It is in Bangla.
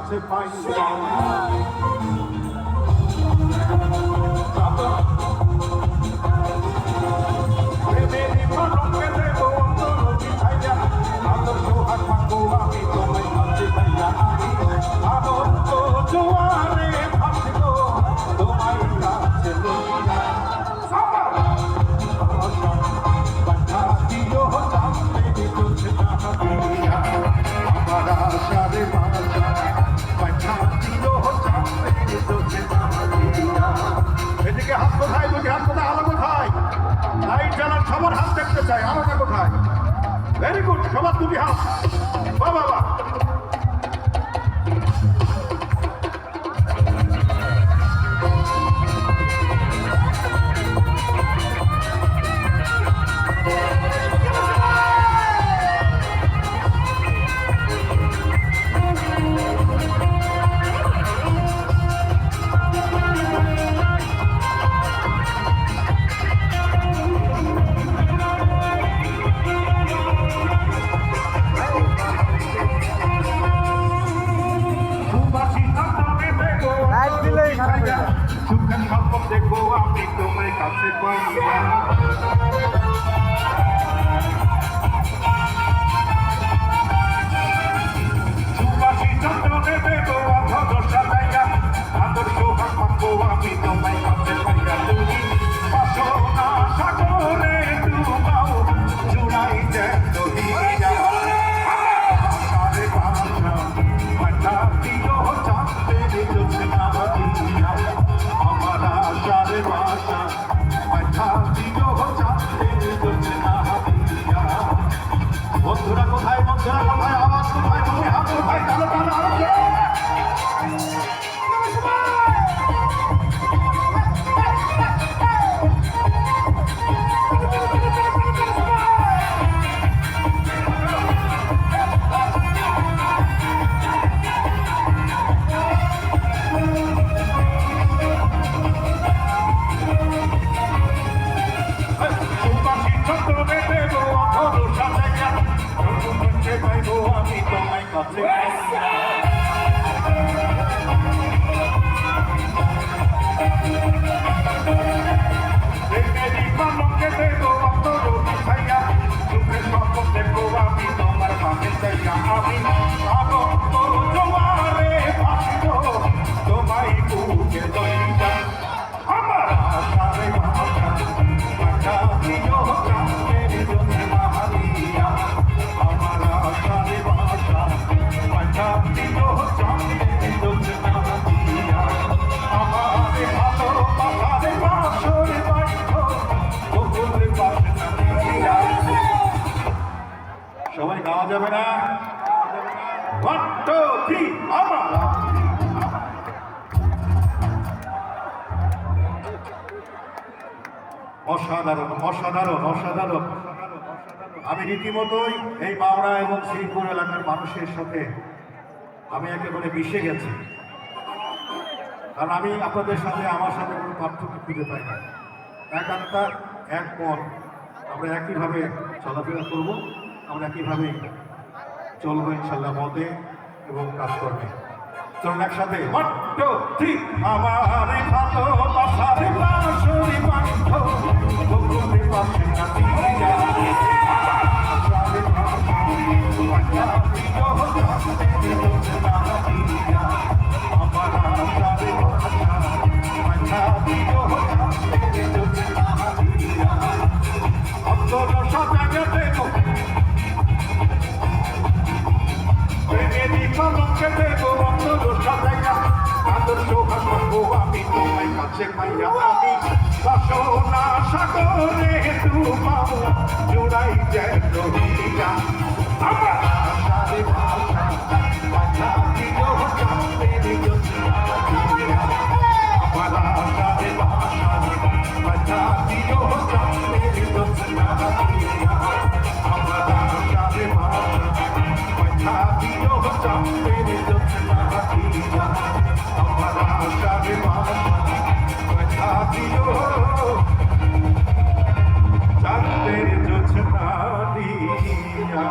কাছে পাই এদিকে হাত কোথায় দুটি হাত কোথায় আলো কোথায় লাইট জ্বালার সবার হাত দেখতে চাই আলোটা কোথায় ভেরি গুড সবার দুটি হাত বাহ বাবা সুখের স্বপ্ন দেখো আমি তোমার কাছে পাইয়া সুবাসী চন্দ্রনে দেবো অধদশা লাইয়া আদর্শ হাত পাবো আমি তোমার কাছে পাইয়া তুমি পাশো না সাগরে ডুবাও জুড়াই দেন দহিয়া সারে বাসা মাথা দিও চাঁদে দিচ্ছে না দিয়া আমার আশারে বাসা মাথা দিও চাঁদে দিচ্ছে না দিয়া বন্ধুরা কোথায় আওয়াজ কোথায় তুমি হাত কোথায় টানো টানো আরো আমি তোমায় কাছে পালকে দেবো ছাইয়া সুখের স্বপ্ন দেখবো আমি তোমার কাছে চাইয়া আমি আগত জোয়ারে ভাসব তোমায় বুকে দইয়া আমার আশারে ভাষা মাথা দিও চাঁদের জন্য মাহাদিয়া আমার আশারে ভাষা মাথা দিও চাঁদের জন্য মাহাদিয়া আমারে ভালোবাসারে বাসরে বাইঠ বকুলে বাসে না দিয়া সবাই গাওয়া যাবে না 1 2 3 আমার অসাধারণ অসাধারণ অসাধারণ আমি রীতিমতোই এই মাওড়া এবং শ্রীপুর এলাকার মানুষের সাথে আমি একেবারে মিশে গেছি কারণ আমি আপনাদের সাথে আমার সাথে কোনো পার্থক্য খুঁজে পাই না এক আত্মা এক মন আমরা একইভাবে চলাফেরা করবো আমরা একইভাবে চলবো ইনশাল্লাহ মতে এবং কাজ করবে চলুন একসাথে 1 2 3 আমার ভালোবাসার বাঁশরি বাঁধ বকুলে বাসে না দিয়া আমার আশারে ভাষা মাথা দিও দিয়া অন্তর সাজাগে দেবো পালকে দেবো অন্তর সাজাইয়া আদর্শ হাসবো আমি তোমায় কাছে পাইয়া আমি বাসনা সাগরে ডুবাও জোড়াই যেন দিয়া আমার আশারে ভাষা মাথা দিও চাঁদের জন্য আমার আশারে ভাষা মাথা দিও চাঁদের জন্য আমার আশারে ভাষা মাথা দিও চাঁদের জন্য আমার আশারে ভাষা মাথা দিও চাঁদের জন্য দিয়া